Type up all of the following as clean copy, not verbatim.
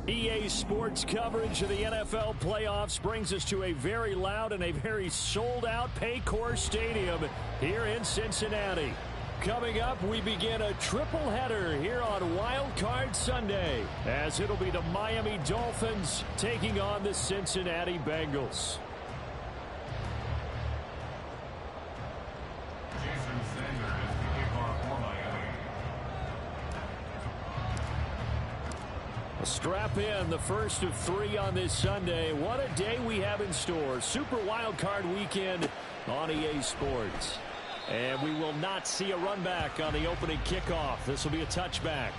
EA Sports coverage of the NFL playoffs brings us to a very loud and a very sold-out Paycor Stadium here in Cincinnati. Coming up, we begin a triple header here on Wildcard Sunday, as it'll be the Miami Dolphins taking on the Cincinnati Bengals. Strap in, the first of 3 on this Sunday. What a day we have in store. Super Wildcard Weekend on EA Sports. And we will not see a run back on the opening kickoff. This will be a touchback.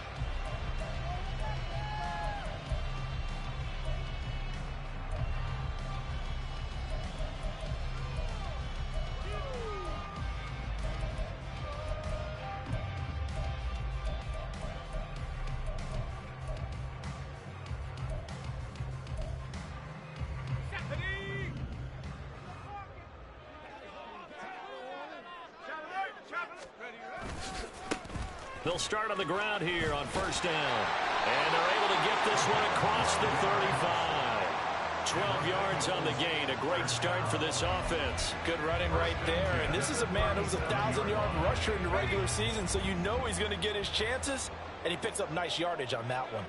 They'll start on the ground here on first down. And they're able to get this one across the 35. 12 yards on the gain. A great start for this offense. Good running right there. And this is a man who was a 1,000-yard rusher in the regular season, so you know he's going to get his chances. And he picks up nice yardage on that one.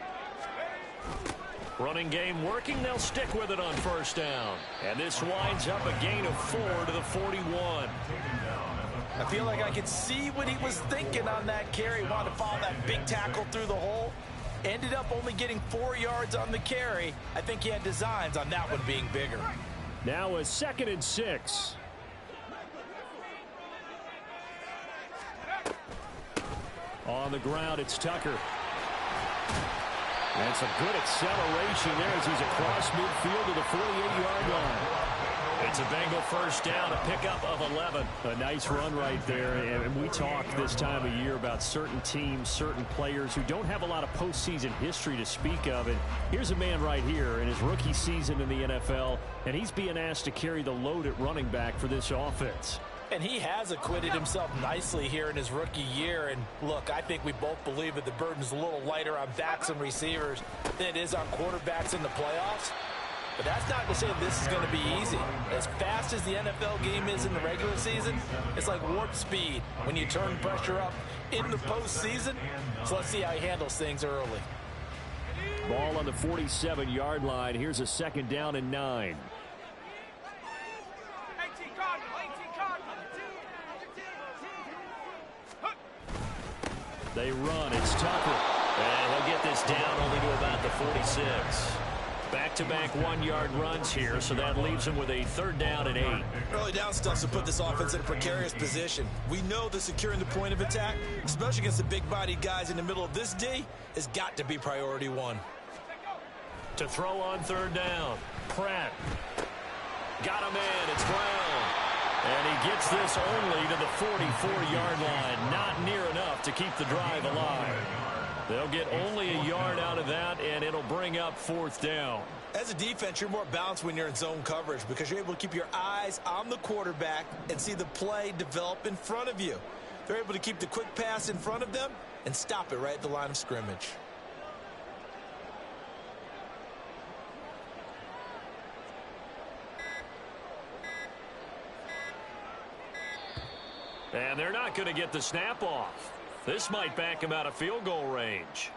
Running game working. They'll stick with it on first down. And this winds up a gain of 4 to the 41. I feel like I could see what he was thinking on that carry. Wanted to follow that big tackle through the hole. Ended up only getting 4 yards on the carry. I think he had designs on that one being bigger. Now a 2nd and 6. On the ground, it's Tucker. And some good acceleration there as he's across midfield to the 48-yard line. It's a Bengal first down, a pickup of 11. A nice run right there. And we talk this time of year about certain teams, certain players who don't have a lot of postseason history to speak of. And here's a man right here in his rookie season in the NFL, and he's being asked to carry the load at running back for this offense. And he has acquitted himself nicely here in his rookie year. And look, I think we both believe that the burden's a little lighter on backs and receivers than it is on quarterbacks in the playoffs. But that's not to say this is going to be easy. As fast as the NFL game is in the regular season, it's like warp speed when you turn pressure up in the postseason. So let's see how he handles things early. Ball on the 47-yard line. Here's a 2nd down and 9. They run. It's Tucker. And he'll get this down only to about the 46. Back-to-back 1-yard runs here, so that leaves him with a 3rd down and 8. Early down stuff to put this offense in a precarious position. We know that securing the point of attack, especially against the big-bodied guys in the middle of this D, has got to be priority 1. To throw on 3rd down, Pratt. Got him in. It's Brown. And he gets this only to the 44-yard line. Not near enough to keep the drive alive. They'll get only a yard out of that, and it'll bring up 4th down. As a defense, you're more balanced when you're in zone coverage because you're able to keep your eyes on the quarterback and see the play develop in front of you. They're able to keep the quick pass in front of them and stop it right at the line of scrimmage. And they're not going to get the snap off. This might back him out of field goal range.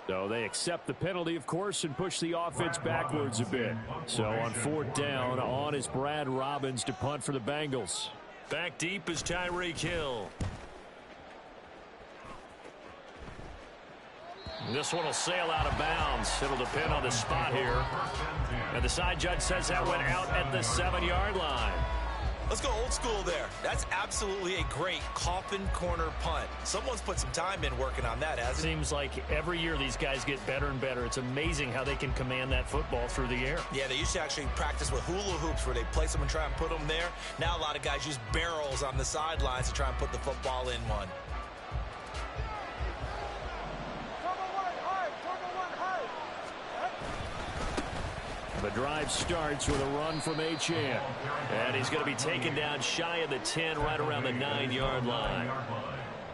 So they accept the penalty, of course, and push the offense backwards a bit. So on 4th down, on is Brad Robbins to punt for the Bengals. Back deep is Tyreek Hill. This one will sail out of bounds. It'll depend on the spot here. And the side judge says that went out at the 7-yard line. Let's go old school there. That's absolutely a great coffin corner punt. Someone's put some time in working on that, hasn't it? Seems like every year these guys get better and better. It's amazing how they can command that football through the air. Yeah, they used to actually practice with hula hoops where they place them and try and put them there. Now a lot of guys use barrels on the sidelines to try and put the football in one. The drive starts with a run from Achane. And he's going to be taken down shy of the 10, right around the 9-yard line.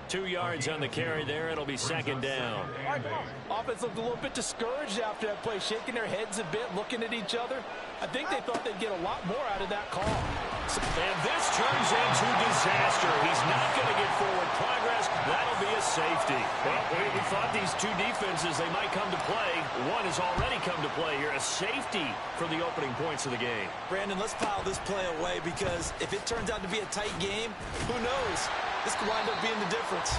2 yards on the carry there. It'll be second down. Offense looked a little bit discouraged after that play, shaking their heads a bit, looking at each other. I think they thought they'd get a lot more out of that call. And this turns into disaster. He's not going to get forward progress. That'll be a safety. Well, we thought these two defenses, they might come to play. One has already come to play here. A safety for the opening points of the game. Brandon, let's pile this play away because if it turns out to be a tight game, who knows? This could wind up being the difference.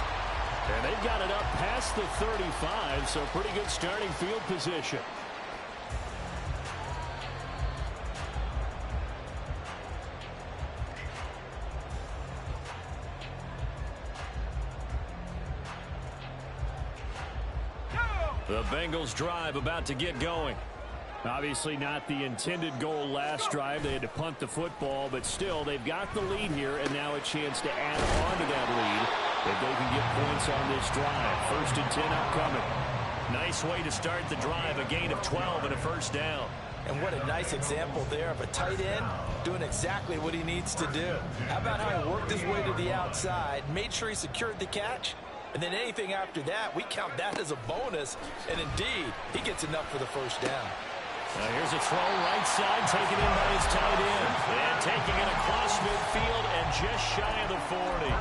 And they've got it up past the 35, so pretty good starting field position. The Bengals drive about to get going. Obviously not the intended goal last drive. They had to punt the football, but still they've got the lead here, and now a chance to add on to that lead if they can get points on this drive. 1st and 10 upcoming. Nice way to start the drive, a gain of 12 and a first down. And what a nice example there of a tight end doing exactly what he needs to do. How about how he worked his way to the outside, made sure he secured the catch, and then anything after that, we count that as a bonus. And indeed, he gets enough for the first down. Now here's a throw right side, taken in by his tight end. And taking it across midfield and just shy of the 40.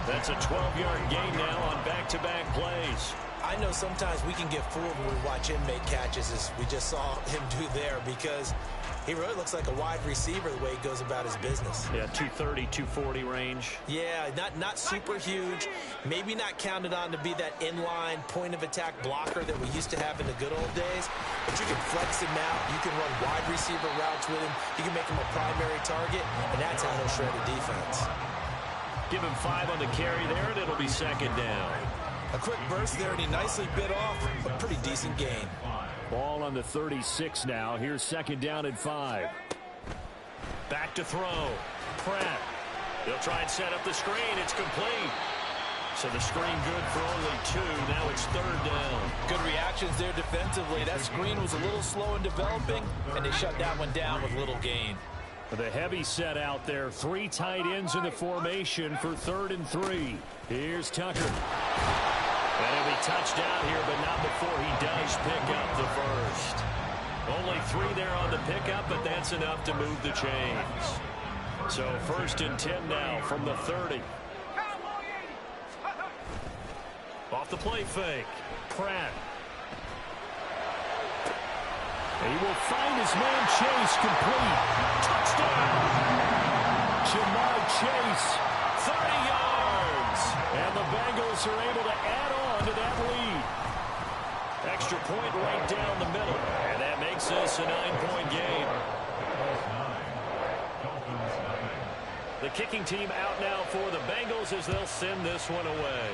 That's a 12-yard gain now on back-to-back plays. I know sometimes we can get fooled when we watch him make catches, as we just saw him do there, because he really looks like a wide receiver the way he goes about his business. Yeah, 230, 240 range. Yeah, not super huge. Maybe not counted on to be that inline point-of-attack blocker that we used to have in the good old days. But you can flex him out. You can run wide receiver routes with him. You can make him a primary target, and that's how he'll shred a defense. Give him 5 on the carry there, and it'll be second down. A quick burst there, and he nicely bit off a pretty decent gain. Ball on the 36 now. Here's second down and 5. Back to throw. Pratt. They'll try and set up the screen. It's complete. So the screen good for only 2. Now it's 3rd down. Good reactions there defensively. That screen was a little slow in developing, and they shut that one down with little gain. The heavy set out there. 3 tight ends in the formation for 3rd and 3. Here's Tucker. And he'll be touched out here, but not before he does pick up the first. Only 3 there on the pickup, but that's enough to move the chains. So 1st and 10 now from the 30. Off the play fake. Pratt. He will find his man Chase complete. Touchdown! Jamar Chase, 30 yards. And the Bengals are able to add on to that lead. Extra point right down the middle. And that makes this a 9-point game. The kicking team out now for the Bengals as they'll send this one away.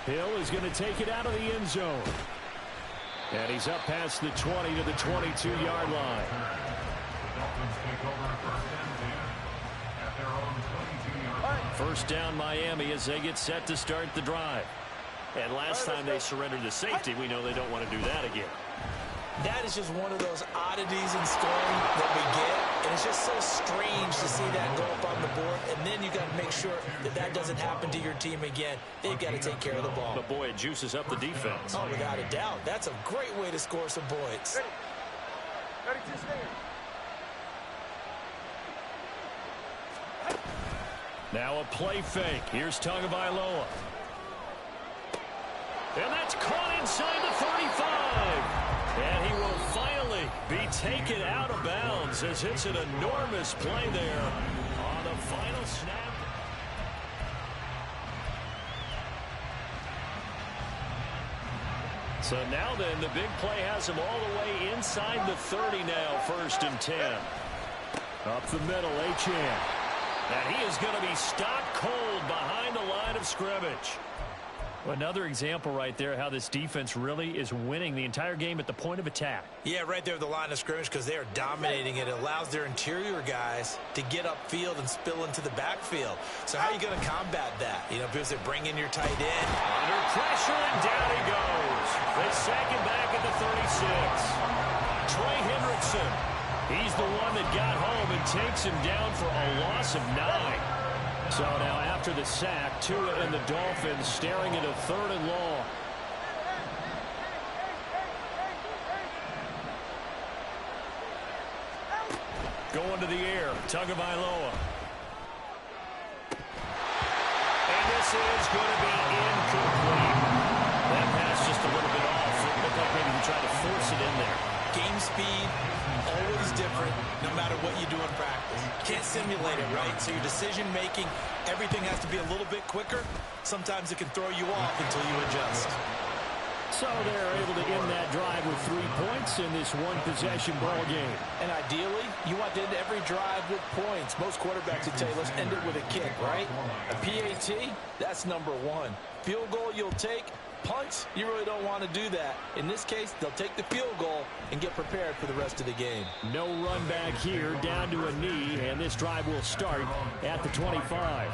Hill is going to take it out of the end zone. And he's up past the 20 to the 22-yard line. First down Miami as they get set to start the drive. And last time they surrendered the safety, we know they don't want to do that again. That is just one of those oddities in scoring that we get. And it's just so strange to see that go up on the board. And then you got to make sure that that doesn't happen to your team again. They've got to take care of the ball. But, boy, it juices up the defense. Oh, without a doubt. That's a great way to score some points. Ready to stand. Now a play fake. Here's Tagovailoa. And that's caught inside the 35. And he will finally be taken out of bounds as it's an enormous play there on the final snap. So now then, the big play has him all the way inside the 30 now, 1st and 10. Up the middle, Achane. And he is going to be stopped cold behind the line of scrimmage. Another example right there how this defense really is winning the entire game at the point of attack. Yeah, right there at the line of scrimmage because they are dominating it. It allows their interior guys to get upfield and spill into the backfield. So how are you going to combat that? You know, because they bring in your tight end. Under pressure, and down he goes. They sack him back at the 36. Trey Hendrickson. He's the one that got home and takes him down for a loss of 9. So now after the sack, Tua and the Dolphins staring at a 3rd and long. Going to the air, Tagovailoa. And this is going to be incomplete. That pass just a little bit off. It looked like maybe he tried to force it in there. Game speed, always different, no matter what you do in practice. Can't simulate it, right? So your decision-making, everything has to be a little bit quicker. Sometimes it can throw you off until you adjust. So they're able to end that drive with 3 points in this one-possession ball game. And ideally, you want to end every drive with points. Most quarterbacks would tell you, let's end it with a kick, right? A PAT, that's number 1. Field goal you'll take. Punts, you really don't want to do that. In this case, they'll take the field goal and get prepared for the rest of the game. No run back here, down to a knee, and this drive will start at the 25.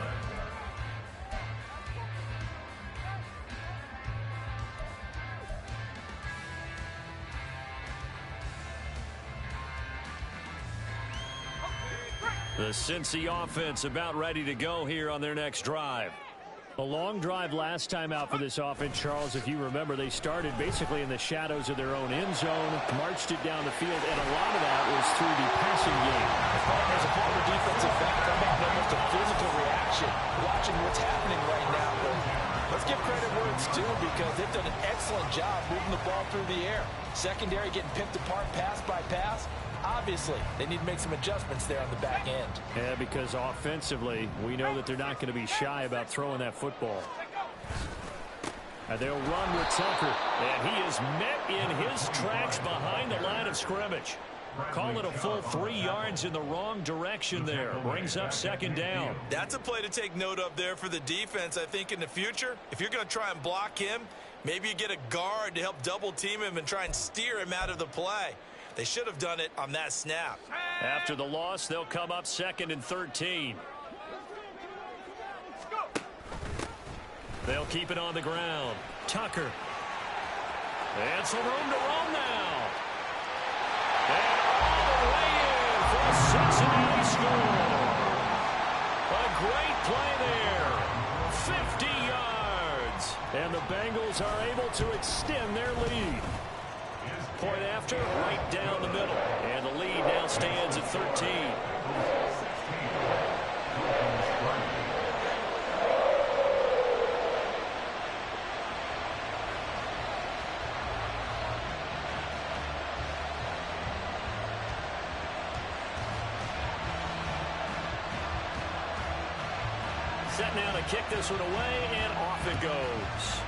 The Cincy offense about ready to go here on their next drive. A long drive last time out for this offense, Charles. If you remember, they started basically in the shadows of their own end zone, marched it down the field, and a lot of that was through the passing game. There's a former defensive back. I'm having almost a physical reaction watching what's happening right now. But let's give credit where it's due because they've done an excellent job moving the ball through the air. Secondary getting picked apart pass by pass. Obviously, they need to make some adjustments there on the back end. Yeah, because offensively, we know that they're not going to be shy about throwing that football. And they'll run with Tucker. And he is met in his tracks behind the line of scrimmage. Call it a full 3 yards in the wrong direction there. Brings up 2nd down. That's a play to take note of there for the defense, I think, in the future. If you're going to try and block him, maybe you get a guard to help double team him and try and steer him out of the play. They should have done it on that snap. After the loss, they'll come up 2nd and 13. They'll keep it on the ground. Tucker. And some room to roam now. And all the way in for a Cincinnati score. A great play there. 50 yards. And the Bengals are able to extend their lead. Point after, right down the middle. And the lead now stands at 13. Set now to kick this one away, and off it goes.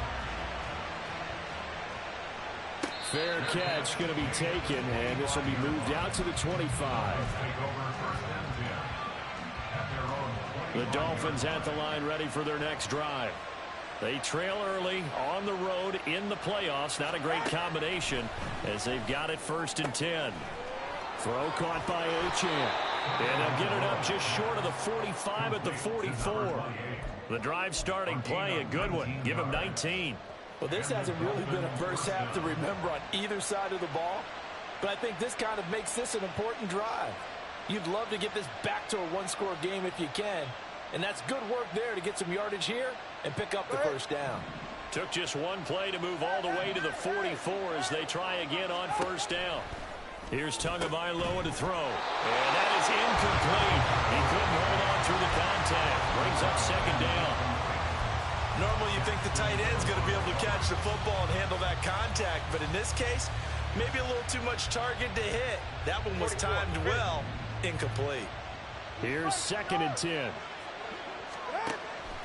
Fair catch going to be taken, and this will be moved out to the 25. The Dolphins at the line ready for their next drive. They trail early on the road in the playoffs. Not a great combination as they've got it 1st and 10. Throw caught by Achane. And they'll get it up just short of the 45 at the 44. The drive starting play, a good one. Give him 19. Well, this hasn't really been a first half to remember on either side of the ball, but I think this kind of makes this an important drive. You'd love to get this back to a one-score game if you can, and that's good work there to get some yardage here and pick up the 1st down. Took just one play to move all the way to the 44 as they try again on 1st down. Here's Tagovailoa to throw, and that is incomplete. He couldn't hold on through the contact. Brings up 2nd down. Normally you think the tight end's going to be able to catch the football and handle that contact, but in this case, maybe a little too much target to hit. That one was timed well, incomplete. Here's 2nd and 10.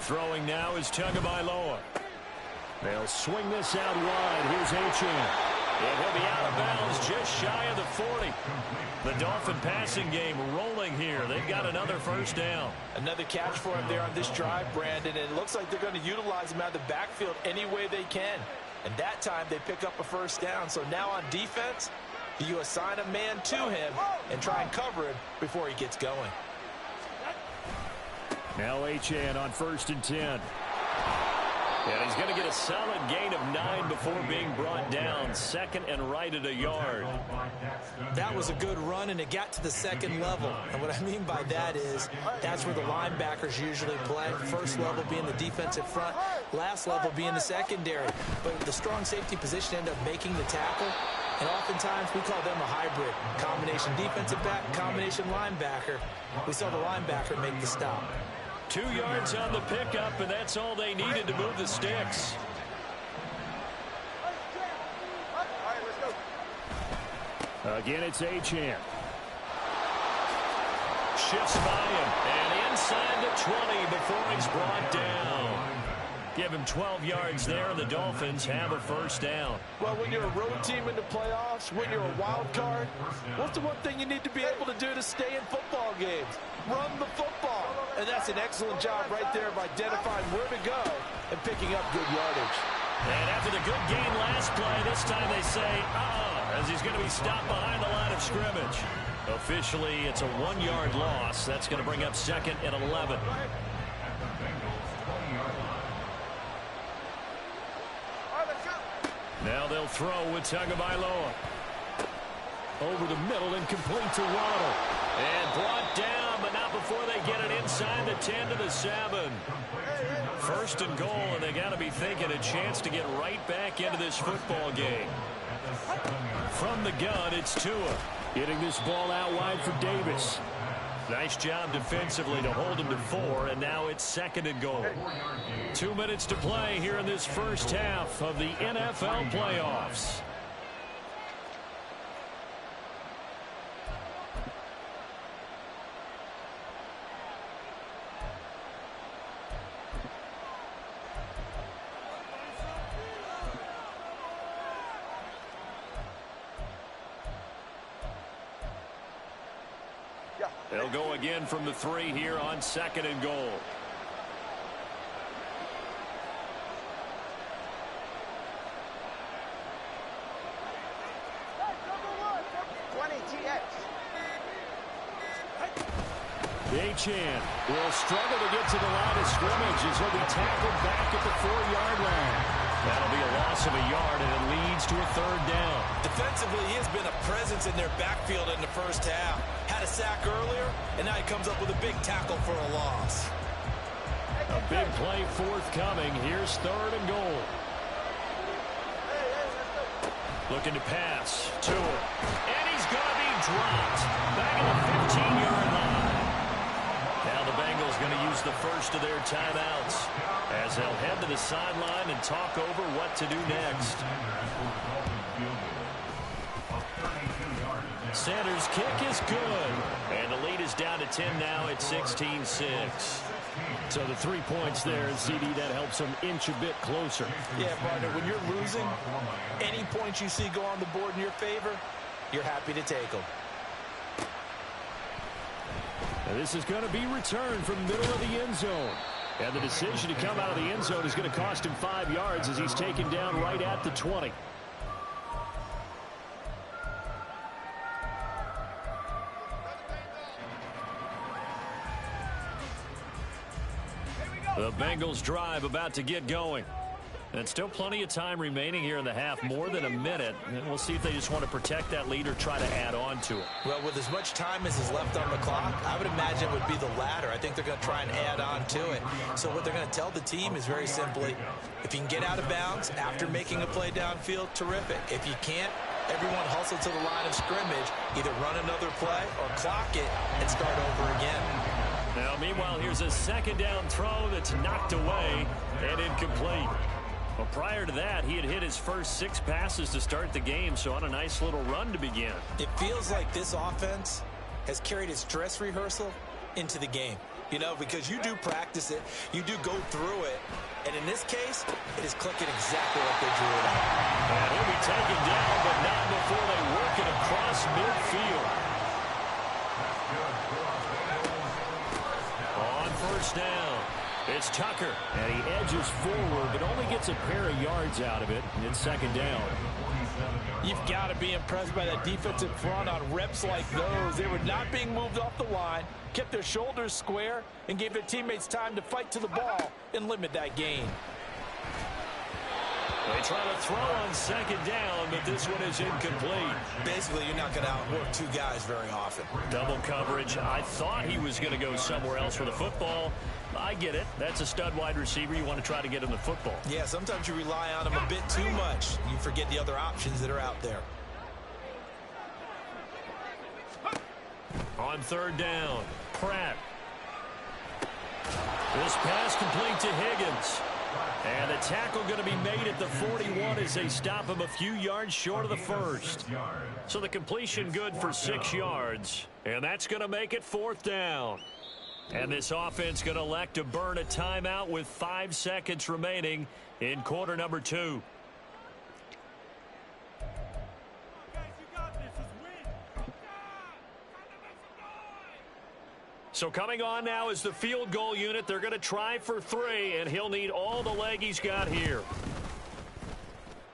Throwing now is Tagovailoa. They'll swing this out wide. Here's Achane. And he'll be out of bounds just shy of the 40. The Dolphin passing game rolling here. They've got another 1st down. Another catch for him there on this drive, Brandon. And it looks like they're going to utilize him out of the backfield any way they can. And that time they pick up a 1st down. So now on defense, you assign a man to him and try and cover him before he gets going. Now Achane on 1st and 10. And he's going to get a solid gain of 9 before being brought down. Second and right at a yard. That was a good run, and it got to the second level. And what I mean by that is that's where the linebackers usually play. First level being the defensive front, last level being the secondary. But the strong safety position ended up making the tackle. And oftentimes we call them a hybrid. Combination defensive back, combination linebacker. We saw the linebacker make the stop. 2 yards on the pickup, and that's all they needed to move the sticks. Again, it's Achane. Shifts by him, and inside the 20 before he's brought down. Give him 12 yards there, and the Dolphins have a first down. Well, when you're a road team in the playoffs, when you're a wild card, what's the one thing you need to be able to do to stay in football games? Run the football. And that's an excellent job right there of identifying where to go and picking up good yardage. And after the good gain last play, this time they say, as he's going to be stopped behind the line of scrimmage. Officially, it's a 1-yard loss. That's going to bring up second and 11. Now they'll throw with Tagovailoa. Over the middle and complete to Waddle. And brought down, but not before they get it inside the 10 to the 7. First and goal, and they got to be thinking a chance to get right back into this football game. From the gun, it's Tua. Getting this ball out wide for Davis. Nice job defensively to hold him to 4, and now it's second and goal. 2 minutes to play here in this first half of the NFL playoffs. They'll go again from the 3 here on second and goal. Achane will struggle to get to the line of scrimmage as he'll be tackled back at the 4-yard line. That'll be a loss of a yard, and it leads to a third down. Defensively, he has been a presence in their backfield in the first half. Had a sack earlier, and now he comes up with a big tackle for a loss. A big play forthcoming. Here's third and goal. Looking to pass. Tua. And he's going to be dropped. Back at the 15-yard line. Now the Bengals going to use the first of their timeouts as they'll head to the sideline and talk over what to do next. Sanders' kick is good. And the lead is down to 10 now at 16-6. So the 3 points there, CD, that helps them inch a bit closer. Yeah, partner, when you're losing, any points you see go on the board in your favor, you're happy to take them. Now this is going to be returned from the middle of the end zone. And the decision to come out of the end zone is going to cost him 5 yards as he's taken down right at the 20. The Bengals drive about to get going. And still plenty of time remaining here in the half, more than a minute. And we'll see if they just want to protect that lead or try to add on to it. Well, with as much time as is left on the clock, I would imagine it would be the latter. I think they're going to try and add on to it. So what they're going to tell the team is very simply, if you can get out of bounds after making a play downfield, terrific. If you can't, everyone hustle to the line of scrimmage, either run another play or clock it and start over again. Now, meanwhile, here's a second down throw that's knocked away and incomplete. Well, prior to that, he had hit his first 6 passes to start the game, so on a nice little run to begin. It feels like this offense has carried its dress rehearsal into the game. You know, because you do practice it, you do go through it, and in this case, it is clicking exactly like they drew it up. And he'll be taken down, but not before they work it across midfield. On first down, it's Tucker, and he edges forward, but only gets a pair of yards out of it. It's second down. You've got to be impressed by that defensive front on reps like those. They were not being moved off the line, kept their shoulders square, and gave their teammates time to fight to the ball and limit that gain. They try to throw on second down, but this one is incomplete. Basically, you're not going to outwork two guys very often. Double coverage. I thought he was going to go somewhere else for the football. I get it. That's a stud wide receiver. You want to try to get him the football. Yeah, sometimes you rely on him a bit too much. You forget the other options that are out there. On third down, Pratt. This pass complete to Higgins. And a tackle going to be made at the 41 as they stop him a few yards short of the first. So the completion good for 6 yards. And that's going to make it fourth down. And this offense going to elect to burn a timeout with 5 seconds remaining in quarter number 2. So coming on now is the field goal unit. They're going to try for 3, and he'll need all the leg he's got here.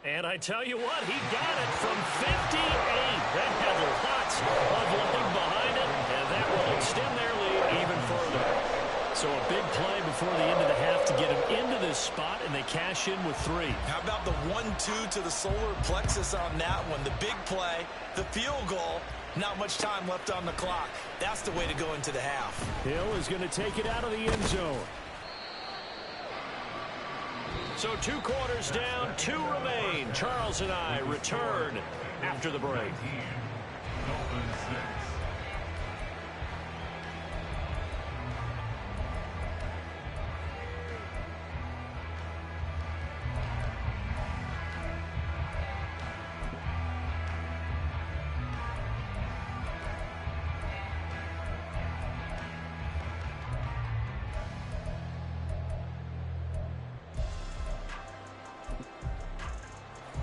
And I tell you what, he got it from 58. That had lots of leg behind it, and that will extend their lead even further. So a big play before the end of the half to get him into this spot, and they cash in with 3. How about the 1-2 to the solar plexus on that one? The big play, the field goal. Not much time left on the clock. That's the way to go into the half. Hill is going to take it out of the end zone. So 2 quarters down, 2 remain. Charles and I return after the break.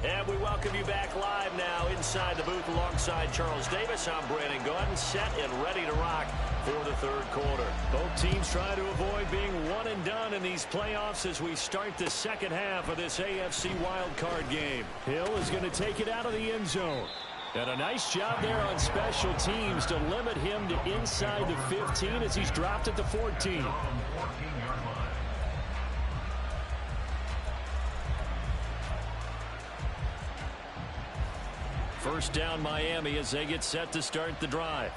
And we welcome you back live now inside the booth alongside Charles Davis. I'm Brandon Gordon, set and ready to rock for the third quarter. Both teams trying to avoid being one and done in these playoffs as we start the second half of this AFC Wildcard game. Hill is going to take it out of the end zone. And a nice job there on special teams to limit him to inside the 15 as he's dropped at the 14. First down Miami as they get set to start the drive.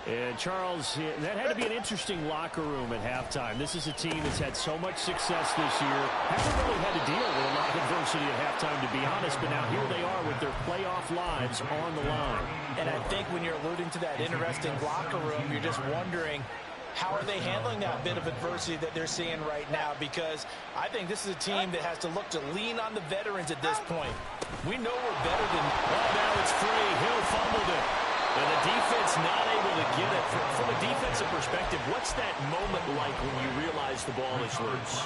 And Charles, that had to be an interesting locker room at halftime. This is a team that's had so much success this year. Haven't really had to deal with a lot of adversity at halftime, to be honest. But now here they are with their playoff lives on the line. And I think when you're alluding to that interesting locker room, you're just wondering, how are they handling that bit of adversity that they're seeing right now? Because I think this is a team that has to look to lean on the veterans at this point. We know we're better than... Oh, now it's free. Hill fumbled it. And the defense not able to get it. From a defensive perspective, what's that moment like when you realize the ball is loose?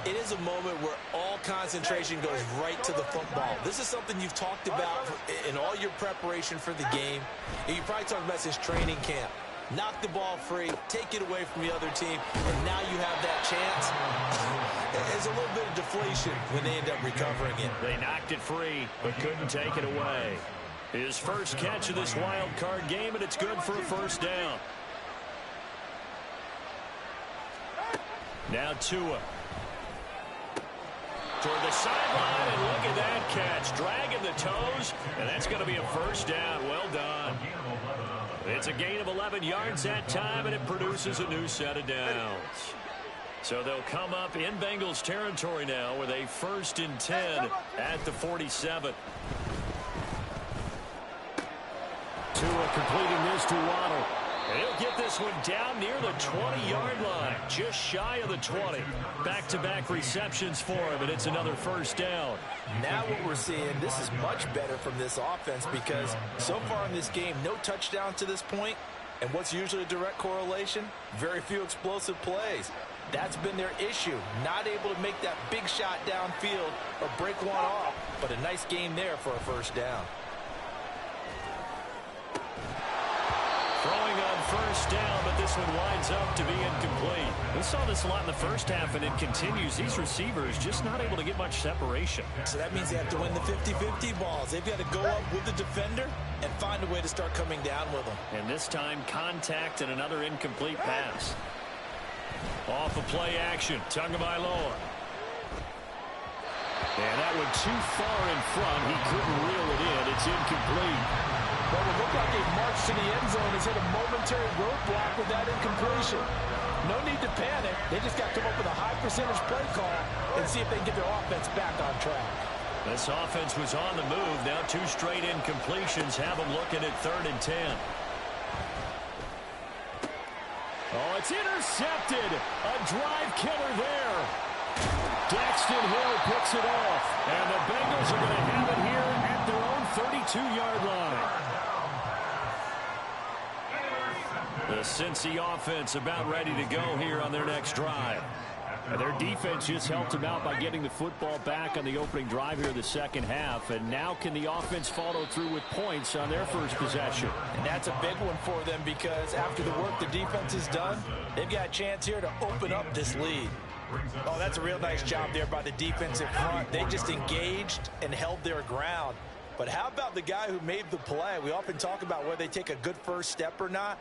It is a moment where all concentration goes right to the football. This is something you've talked about in all your preparation for the game. And you probably talked about since training camp. Knock the ball free, take it away from the other team, and now you have that chance. There's a little bit of deflation when they end up recovering it. They knocked it free, but couldn't take it away. His first catch of this wild card game, and it's good for a first down. Now Tua. Toward the sideline, and look at that catch. Dragging the toes, and that's going to be a first down. Well done. It's a gain of 11 yards that time, and it produces a new set of downs. So they'll come up in Bengals territory now with a 1st and 10 at the 47. Tua completing this to Waddle. And he'll get this one down near the 20-yard line, just shy of the 20. Back-to-back receptions for him, and it's another first down. Now what we're seeing, this is much better from this offense because so far in this game, no touchdowns to this point. And what's usually a direct correlation? Very few explosive plays. That's been their issue, not able to make that big shot downfield or break one off, but a nice game there for a first down. Throwing on first down, but this one winds up to be incomplete. We saw this a lot in the first half, and it continues. These receivers just not able to get much separation. So that means they have to win the 50-50 balls. They've got to go up with the defender and find a way to start coming down with them. And this time, contact and another incomplete pass. Off of play action, Tagovailoa. And that went too far in front. He couldn't reel it in. It's incomplete. Well, it looked like a march to the end zone has hit a momentary roadblock with that incompletion. No need to panic. They just got to come up with a high percentage play call and see if they can get their offense back on track. This offense was on the move. Now 2 straight incompletions have them looking at 3rd and 10. Oh, it's intercepted. A drive killer there. Daxton Hill picks it off. And the Bengals are going to have it here at their own 32-yard line. The Cincy offense about ready to go here on their next drive. And their defense just helped them out by getting the football back on the opening drive here in the second half. And now can the offense follow through with points on their first possession? And that's a big one for them because after the work the defense has done, they've got a chance here to open up this lead. Oh, that's a real nice job there by the defensive front. They just engaged and held their ground. But how about the guy who made the play? We often talk about whether they take a good first step or not.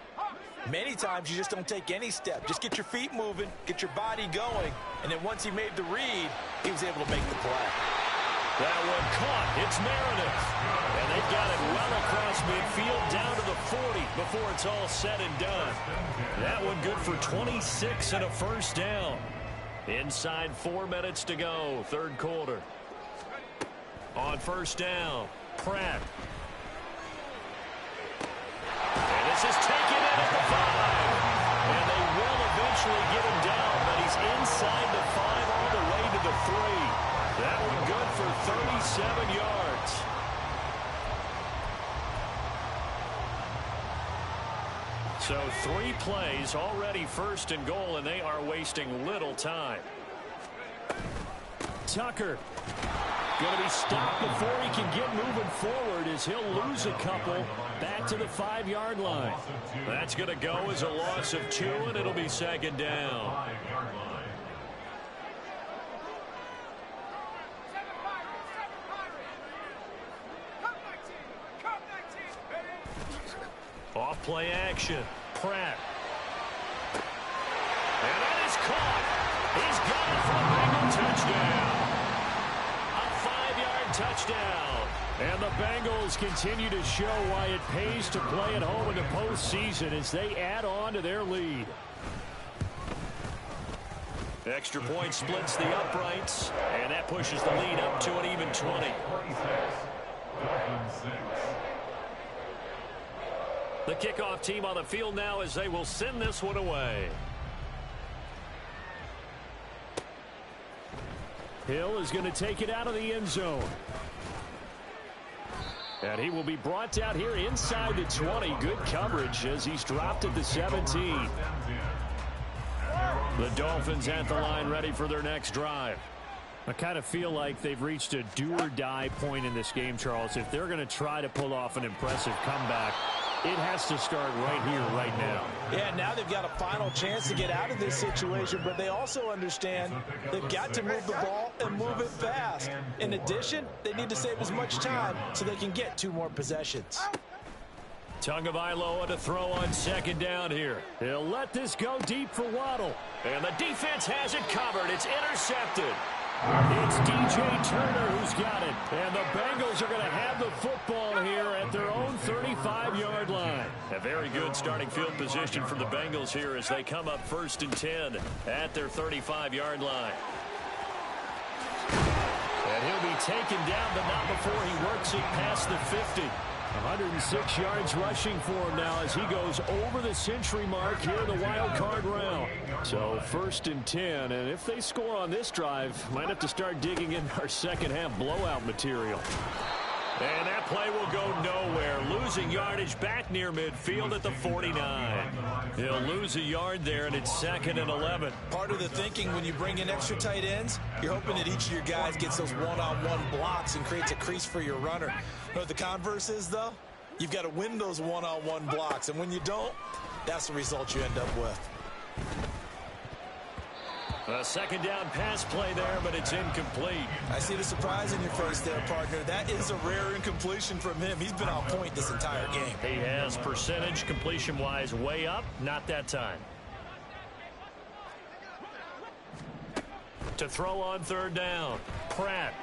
Many times you just don't take any step. Just get your feet moving, get your body going, and then once he made the read, he was able to make the play. That one caught. It's Meredith. And they've got it well across midfield down to the 40 before it's all said and done. That one good for 26 and a first down. Inside 4 minutes to go, 3rd quarter. On first down, Pratt. And this is taken in at the 5. And they will eventually get him down, but he's inside the 5 all the way to the 3. That one good for 37 yards. So 3 plays, already 1st and goal, and they are wasting little time. Tucker. Going to be stopped before he can get moving forward as he'll lose a couple back to the 5-yard line. That's going to go as a loss of 2, and it'll be 2nd down. Off play action. Pratt. And that is caught. He's got it for a Bengal touchdown. Touchdown. And the Bengals continue to show why it pays to play at home in the postseason as they add on to their lead. Extra point splits the uprights, and that pushes the lead up to an even 20. The kickoff team on the field now as they will send this one away. Hill is going to take it out of the end zone. And he will be brought down here inside the 20. Good coverage as he's dropped at the 17. The Dolphins at the line ready for their next drive. I kind of feel like they've reached a do-or-die point in this game, Charles. If they're going to try to pull off an impressive comeback, it has to start right here, right now. Yeah, now they've got a final chance to get out of this situation, but they also understand they've got to move the ball and move it fast. In addition, they need to save as much time so they can get 2 more possessions. Tagovailoa to throw on 2nd down here. He'll let this go deep for Waddle. And the defense has it covered. It's intercepted. It's DJ Turner who's got it. And the Bengals are going to have the football here at their own 35-yard line. A very good starting field position for the Bengals here as they come up 1st and 10 at their 35-yard line. And he'll be taken down, but not before he works it past the 50. 106 yards rushing for him now as he goes over the century mark here in the wild card round. So 1st and 10, and if they score on this drive, might have to start digging in our second half blowout material. And that play will go nowhere. Losing yardage back near midfield at the 49. He'll lose a yard there, and it's 2nd and 11. Part of the thinking when you bring in extra tight ends, you're hoping that each of your guys gets those one-on-one blocks and creates a crease for your runner. You know what the converse is, though? You've got to win those one-on-one blocks, and when you don't, that's the result you end up with. A 2nd down pass play there, but it's incomplete. I see the surprise in your face there, partner. That is a rare incompletion from him. He's been on point this entire game. He has percentage completion-wise way up. Not that time. To throw on 3rd down. Pratt.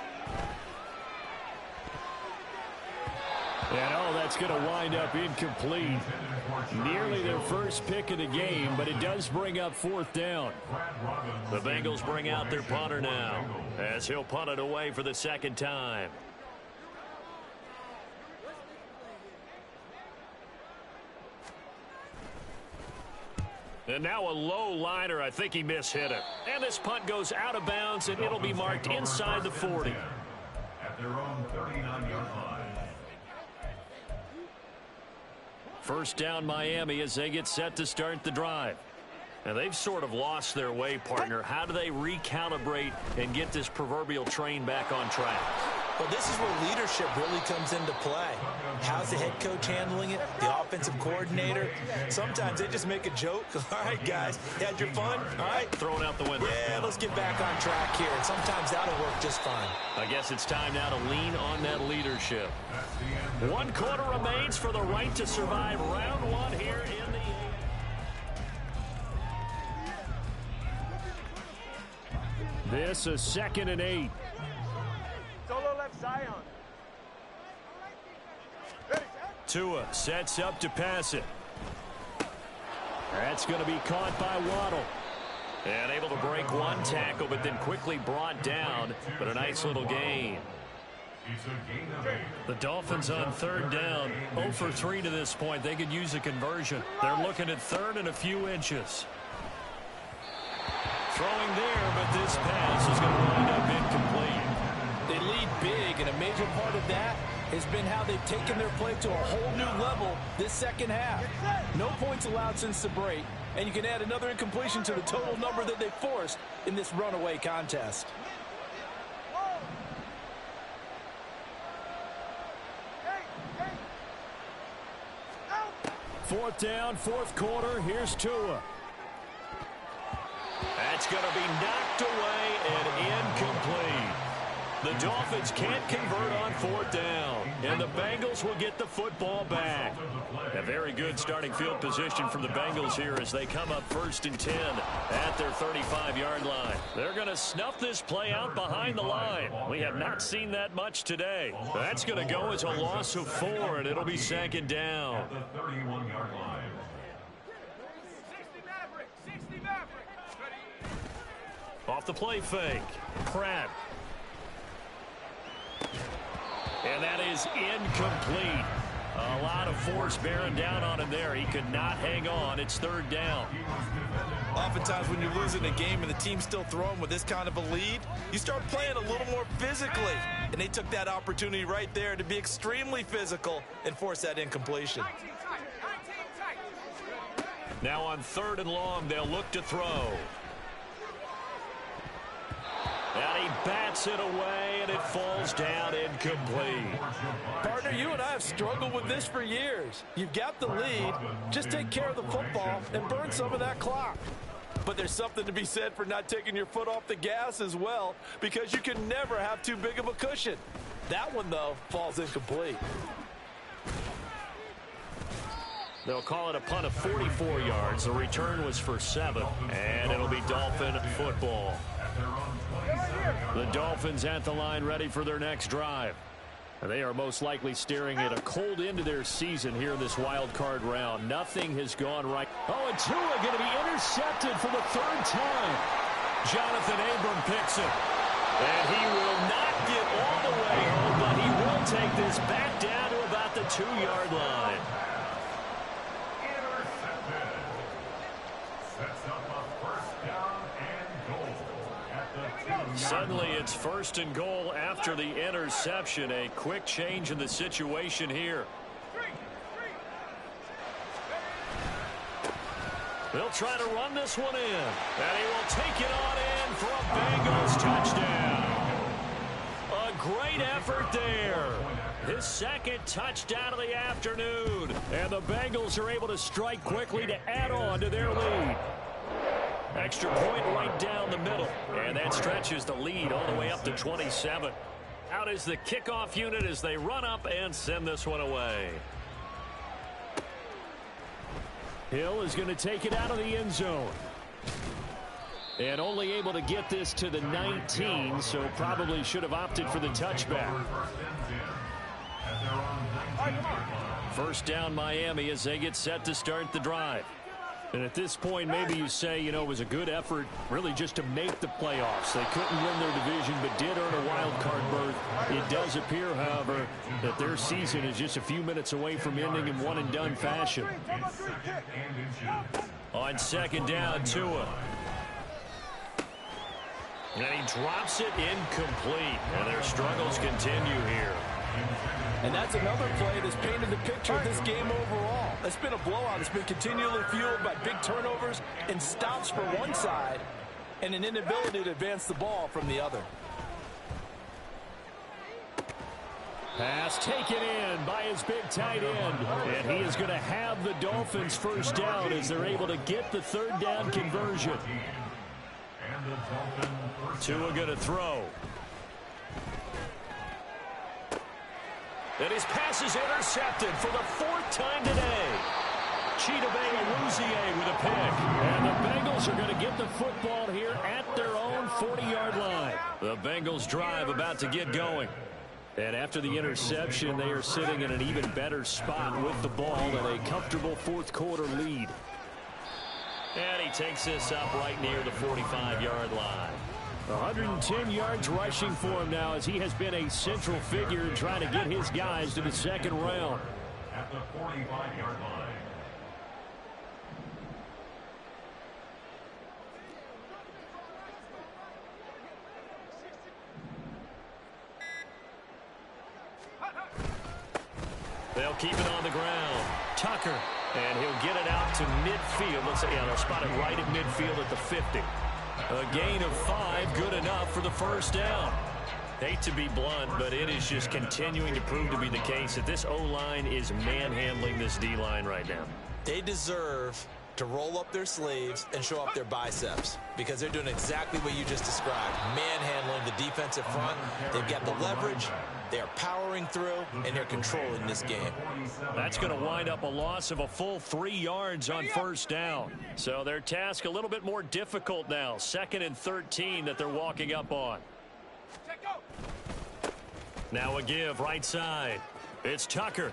And that's going to wind up incomplete. Nearly their first pick of the game, but it does bring up fourth down. The Bengals bring out their punter now, as he'll punt it away for the second time. And now a low liner. I think he mishit it. And this punt goes out of bounds, and it'll be marked inside the 40. At their own 39-yard line. First down Miami as they get set to start the drive. And they've sort of lost their way, partner. How do they recalibrate and get this proverbial train back on track? Well, this is where leadership really comes into play. How's the head coach handling it? The offensive coordinator? Sometimes they just make a joke. All right, guys, you had your fun? All right. Thrown out the window. Yeah, let's get back on track here. And sometimes that'll work just fine. I guess it's time now to lean on that leadership. 1 quarter remains for the right to survive round one here in the This is 2nd and 8. Solo left Zion. Tua sets up to pass it. That's going to be caught by Waddle. And able to break one tackle, but then quickly brought down. But a nice little gain. The Dolphins on 3rd down. 0 for 3 to this point. They could use a conversion. They're looking at 3rd and a few inches. Throwing there, but this pass is going to wind up incomplete. They lead big, and a major part of that has been how they've taken their play to a whole new level this second half. No points allowed since the break, and you can add another incompletion to the total number that they forced in this runaway contest. Fourth down, 4th quarter. Here's Tua. That's going to be knocked away and incomplete. The Dolphins can't convert on 4th down, and the Bengals will get the football back. A very good starting field position from the Bengals here as they come up 1st and 10 at their 35-yard line. They're going to snuff this play out behind the line. We have not seen that much today. That's going to go as a loss of 4, and it'll be 2nd down. The 31-yard line. 60 Mavericks. Off the play fake. Pratt. And that is incomplete. A lot of force bearing down on him there. He could not hang on. It's 3rd down. Oftentimes when you're losing a game and the team's still throwing with this kind of a lead, you start playing a little more physically. And they took that opportunity right there to be extremely physical and force that incompletion. Now on 3rd and long, they'll look to throw. And he bats it away, and it falls down incomplete. Partner, you and I have struggled with this for years. You've got the lead. Just take care of the football and burn some of that clock. But there's something to be said for not taking your foot off the gas as well, because you can never have too big of a cushion. That one, though, falls incomplete. They'll call it a punt of 44 yards. The return was for 7, and it'll be Dolphin football. The Dolphins at the line ready for their next drive. And they are most likely staring at a cold end to their season here in this wild card round. Nothing has gone right. Oh, and Tua going to be intercepted for the 3rd time. Jonathan Abram picks it. And he will not get all the way home, but he will take this back down to about the 2-yard line. Suddenly it's 1st and goal after the interception. A quick change in the situation here. They'll try to run this one in. And he will take it on in for a Bengals touchdown. A great effort there. His 2nd touchdown of the afternoon. And the Bengals are able to strike quickly to add on to their lead. Extra point right down the middle. And that stretches the lead all the way up to 27. Out is the kickoff unit as they run up and send this one away. Hill is going to take it out of the end zone. And only able to get this to the 19, so probably should have opted for the touchback. First down Miami as they get set to start the drive. And at this point, maybe you say, you know, it was a good effort really just to make the playoffs. They couldn't win their division but did earn a wild card berth. It does appear, however, that their season is just a few minutes away from ending in one-and-done fashion. On second down, Tua. And he drops it incomplete. And their struggles continue here. And that's another play that's painted the picture of this game overall. It's been a blowout. It's been continually fueled by big turnovers and stops for one side and an inability to advance the ball from the other. Pass taken in by his big tight end. And he is going to have the Dolphins first down as they're able to get the third down conversion. Tua going to throw. And his pass is intercepted for the fourth time today. Chidobe Awuzie with a pick. And the Bengals are going to get the football here at their own 40-yard line. The Bengals drive about to get going. And after the interception, they are sitting in an even better spot with the ball and a comfortable fourth-quarter lead. And he takes this up right near the 45-yard line. 110 yards rushing for him now as he has been a central figure in trying to get his guys to the second round. At the 45-yard line. They'll keep it on the ground. Tucker, and he'll get it out to midfield. Let's say, they'll spot it right at midfield at the 50. A gain of 5, good enough for the first down. Hate to be blunt, but it is just continuing to prove to be the case that this O-line is manhandling this D-line right now. They deserve to roll up their sleeves and show up their biceps because they're doing exactly what you just described. Manhandling the defensive front. They've got the leverage. They're powering through, and they're controlling this game. That's going to wind up a loss of a full 3 yards on first down. So their task a little bit more difficult now. 2nd and 13 that they're walking up on. Now a give right side. It's Tucker.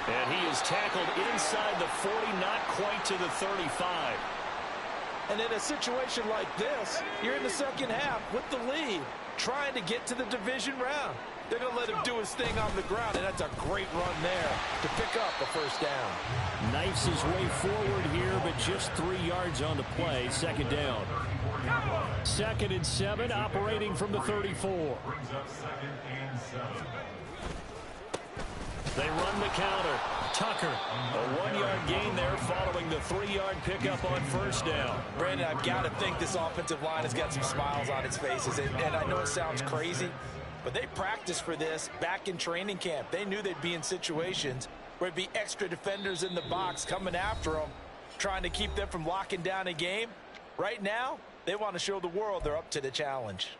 And he is tackled inside the 40, not quite to the 35. And in a situation like this, you're in the second half with the lead, trying to get to the division round. They're going to let him do his thing on the ground, and that's a great run there to pick up a first down. Knifes his way forward here, but just 3 yards on the play. Second down. 2nd and 7, operating from the 34. Brings up 2nd and 7. They run the counter. Tucker, a 1-yard gain there following the 3-yard pickup on first down. Brandon, I've got to think this offensive line has got some smiles on its faces. And I know it sounds crazy, but they practiced for this back in training camp. They knew they'd be in situations where there'd be extra defenders in the box coming after them, trying to keep them from locking down a game. Right now, they want to show the world they're up to the challenge.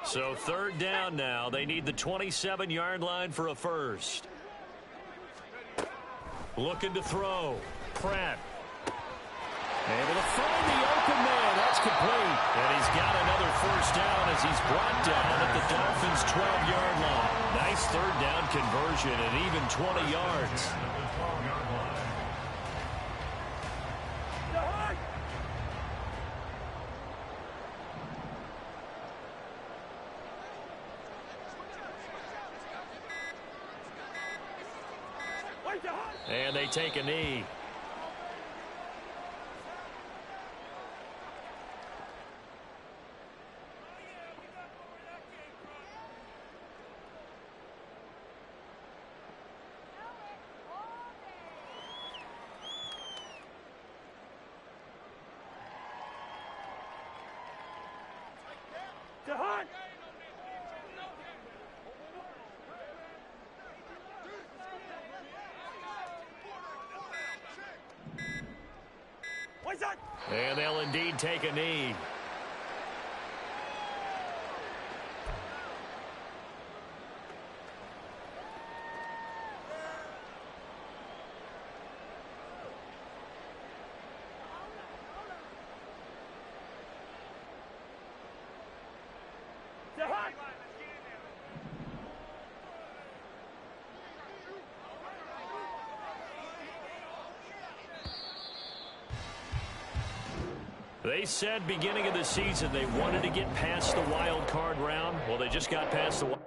So third down now. They need the 27-yard line for a first. Looking to throw. Pratt. Able to find the open man. That's complete. And he's got another first down as he's brought down at the Dolphins' 12-yard line. Nice third down conversion and even 20 yards. And they take a knee. And they'll indeed take a knee. They said beginning of the season they wanted to get past the wild card round. Well, they just got past the